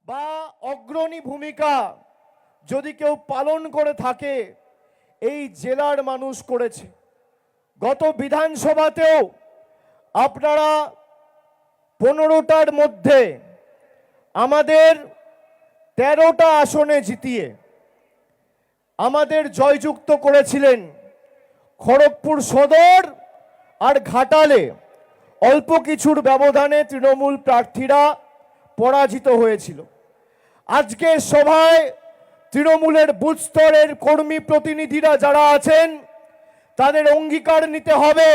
বা অগ্রণী ভূমিকা যদি কেউ পালন করে থাকে এই জেলার মানুষ করেছে। গত বিধানসভাতেও আপনারা 15টার মধ্যে আমাদের 13টা আসনে জিতিয়ে আমাদের জয়যুক্ত করেছিলেন। খড়গপুর সদর আর ঘাটালে অল্প কিছুর ব্যবধানে তৃণমূল প্রার্থীরা পরাজিত হয়েছিল। আজকে সভায় তৃণমূলের বুথ স্তরের কর্মী প্রতিনিধিরা যারা আছেন তাদের অঙ্গীকার নিতে হবে,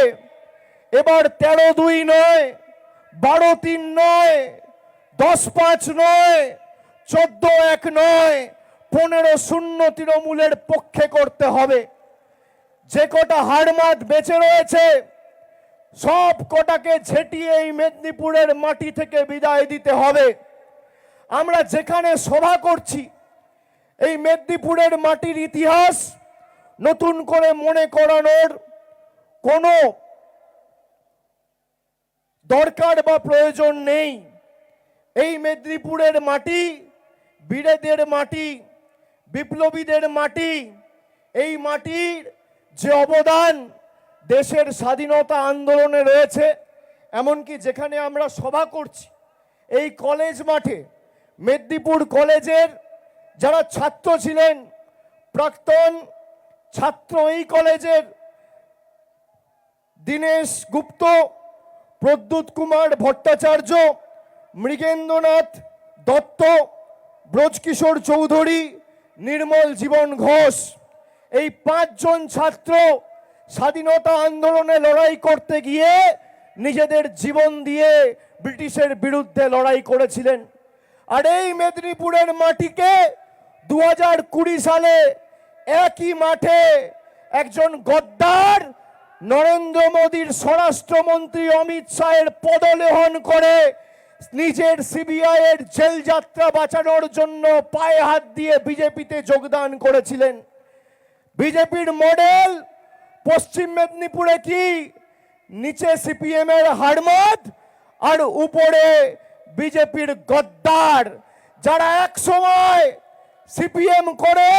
এবার 13-2 নয়, 12-3 নয়, 10-5 নয়, 14-1 নয়, 15-0 তৃণমূলের পক্ষে করতে হবে। যে কটা হাড়মাত বেঁচে রয়েছে সব কটাকে ঝেঁটিয়ে এই মেদিনীপুরের মাটি থেকে বিদায় দিতে হবে। আমরা যেখানে সভা করছি এই মেদিনীপুরের মাটির ইতিহাস নতুন করে মনে করানোর কোনো দরকার বা প্রয়োজন নেই। এই মেদিনীপুরের মাটি বীরেদের মাটি, বিপ্লবীদের মাটি। এই মাটির যে অবদান দেশের স্বাধীনতা আন্দোলনে রয়েছে, এমনকি যেখানে আমরা সভা করছি এই কলেজ মাঠে, মেদিনীপুর কলেজের যারা ছাত্র ছিলেন, প্রাক্তন ছাত্র এই কলেজের দীনেশ গুপ্ত, প্রদ্যুৎ কুমার ভট্টাচার্য, মৃগেন্দ্রনাথ দত্ত, ব্রজকিশোর চৌধুরী, নির্মল জীবন ঘোষ, এই 5 জন ছাত্র স্বাধীনতা আন্দোলনে লড়াই করতে গিয়ে নিজেদের জীবন দিয়ে ব্রিটিশের বিরুদ্ধে লড়াই করেছিলেন। আর এই মেদিনীপুরের মাটিকে 2020 সালে একই মাঠে একজন গদ্দার নরেন্দ্র মোদীর স্বরাষ্ট্রমন্ত্রী অমিত শাহের পদলেহন করে নিজের সিবিআই এর জেল যাত্রা বাঁচানোর জন্য পায়ে হাত দিয়ে বিজেপিতে যোগদান করেছিলেন। বিজেপির মডেল পশ্চিম মেদিনীপুরে কি? নিচে সিপিএম এর হাড়মাদ আর উপরে বিজেপির গদ্দার, যারা এক সময় সিপিএম করে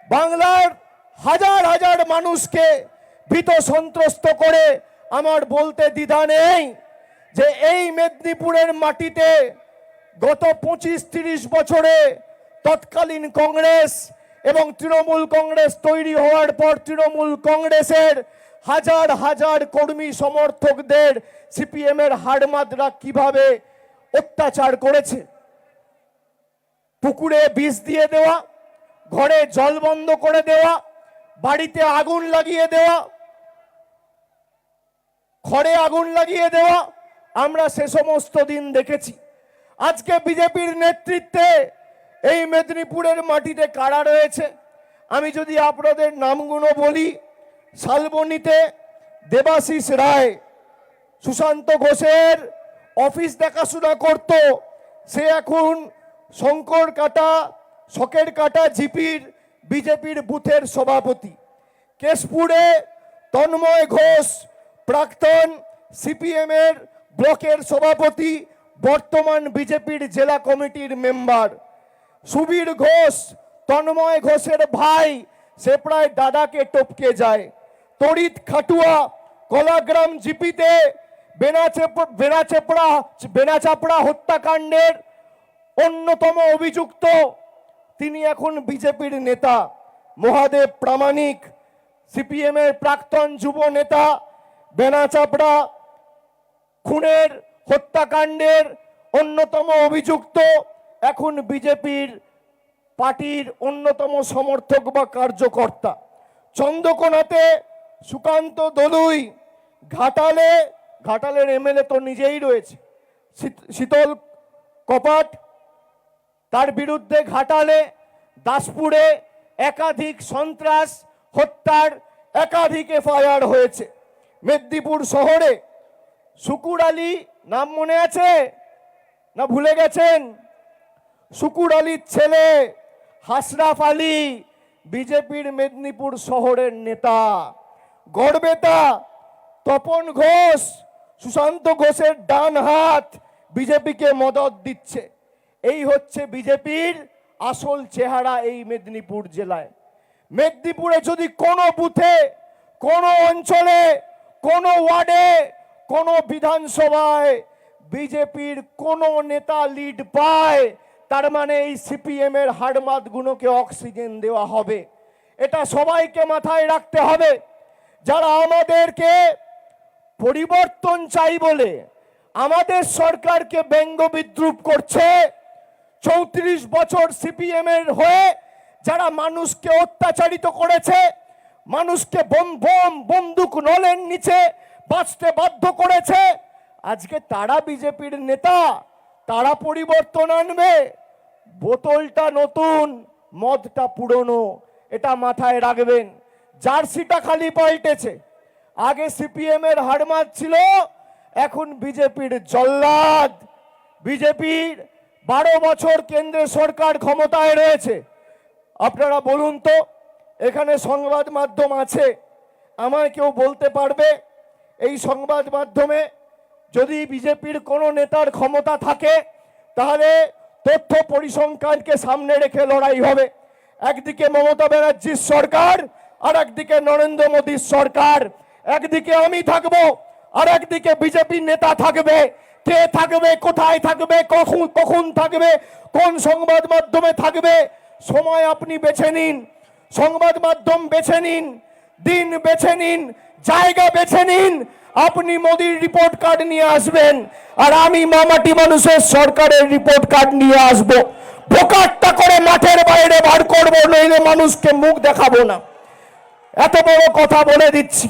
বাংলার হাজার হাজার মানুষকে ভীত সন্ত্রস্ত করে। আমার বলতে দ্বিধা নেই যে এই মেদিনীপুরের মাটিতে গত 25-30 বছরে তৎকালীন কংগ্রেস এবং তৃণমূল কংগ্রেস তৈরি হওয়ার পর তৃণমূল কংগ্রেসের হাজার হাজার কর্মী সমর্থকদের সিপিএম এর হাড়মাদরা কিভাবে অত্যাচার করেছে। পুকুরে বিষ দিয়ে দেওয়া, ঘরে জল বন্ধ করে দেওয়া, বাড়িতে আগুন লাগিয়ে দেওয়া, ঘরে আগুন লাগিয়ে দেওয়া, আমরা সে সমস্ত দিন দেখেছি। আজকে বিজেপির নেতৃত্বে এই মেদিনীপুরের মাটিতে কারা রয়েছে আমি যদি আপনাদের নামগুলো বলি, শালবনীতে দেবাশিস রায়, সুশান্ত ঘোষের অফিস দেখাশোনা করত, সে এখন শকের কাটা জিপির বিজেপির বুথের সভাপতি। কেশপুরে তন্ময় ঘোষ, প্রাক্তন সিপিএম এর ব্লকের সভাপতি, বর্তমান বিজেপির জেলা কমিটির মেম্বার। সুবীর ঘোষ, তন্ময় ঘোষের ভাই, সে প্রায় দাদাকে টপকে যায়। তড়িৎ খাটুয়া কলাগ্রাম জিপিতে বেনাচাপড়া হত্যাকাণ্ডের অন্যতম অভিযুক্ত, তিনি এখন বিজেপির নেতা। মহাদেব প্রামাণিক, সিপিএম এর প্রাক্তন যুব নেতা, বেনাচাপড়া খুনের হত্যাকাণ্ডের অন্যতম অভিযুক্ত, এখন বিজেপির পার্টির অন্যতম সমর্থক বা কার্যকর্তা। চন্দ্রকোনাতে সুকান্ত দলুই, ঘাটালের এমএলএ তো নিজেই রয়েছে, শীতল কপাট, তার বিরুদ্ধে ঘাটালে, দাসপুরে একাধিক সন্ত্রাস হত্যার একাধিক এফআইআর হয়েছে। মেদিনীপুর শহরে শুকুর আলী, নাম মনে আছে না ভুলে গেছেন? শুকুর আলীর ছেলে হাসরাফ আলী বিজেপির মেদিনীপুর শহরের নেতা। গড়বেতা তপন ঘোষ, সুশান্ত ঘোষের ডান হাত, বিজেপিকে মদত দিচ্ছে। এই হচ্ছে বিজেপির আসল চেহারা এই মেদিনীপুর জেলায়। মেদিনীপুরে যদি কোনো বুথে, কোনো অঞ্চলে, কোনো ওয়ার্ডে, কোনো বিধানসভায় বিজেপির কোনো নেতা লিড পায়, তার মানে এই সিপিএম এর হাড়মাতগুলোকে অক্সিজেন দেওয়া হবে। এটা সবাইকে মাথায় রাখতে হবে। যারা আমাদেরকে পরিবর্তন চাই বলে আমাদের সরকারকে ব্যঙ্গ বিদ্রুপ করছে, 34 বছর সিপিএম এর হয়ে যারা মানুষকে অত্যাচারিত করেছে, মানুষকে বন্দুক নলের নিচে বাঁচতে বাধ্য করেছে, আজকে তারা বিজেপির নেতা, তারা পরিবর্তন আনবে। বোতলটা নতুন, মদটা পুরনো, এটা মাথায় রাখবেন। জার্সিটা খালি পাল্টেছে। আগে সিপিএম এর হাড়মাত ছিল, এখন বিজেপির জল্লাদ। বিজেপির 12 বছর কেন্দ্রে সরকার ক্ষমতায় রয়েছে। আপনারা বলুন তো, এখানে সংবাদ মাধ্যম আছে, আমায় কেউ বলতে পারবে এই সংবাদ মাধ্যমে যদি বিজেপির কোনো নেতার ক্ষমতা থাকে তাহলে তথ্য পরিসংখ্যানকে সামনে রেখে লড়াই হবে। একদিকে মমতা ব্যানার্জির সরকার, আর একদিকে নরেন্দ্র মোদীর সরকার। একদিকে আমি থাকবো, আর একদিকে বিজেপির নেতা থাকবে। কে থাকবে, কোথায় থাকবে, কখন থাকবে, কোন সংবাদ মাধ্যমে থাকবে, সময় আপনি বেছে নিন, সংবাদ মাধ্যম বেছে নিন, দিন বেছে নিন, জায়গা বেছে নিন। আপনি মোদির রিপোর্ট কার্ড নিয়ে আসবেন, আর আমি মামাটি মানুষের সরকারের রিপোর্ট কার্ড নিয়ে আসবো। বোকাট্টা করে মাঠের বাইরে বার করবো, নইলে মানুষকে মুখ দেখাবো না। এত বড় কথা বলে দিচ্ছি।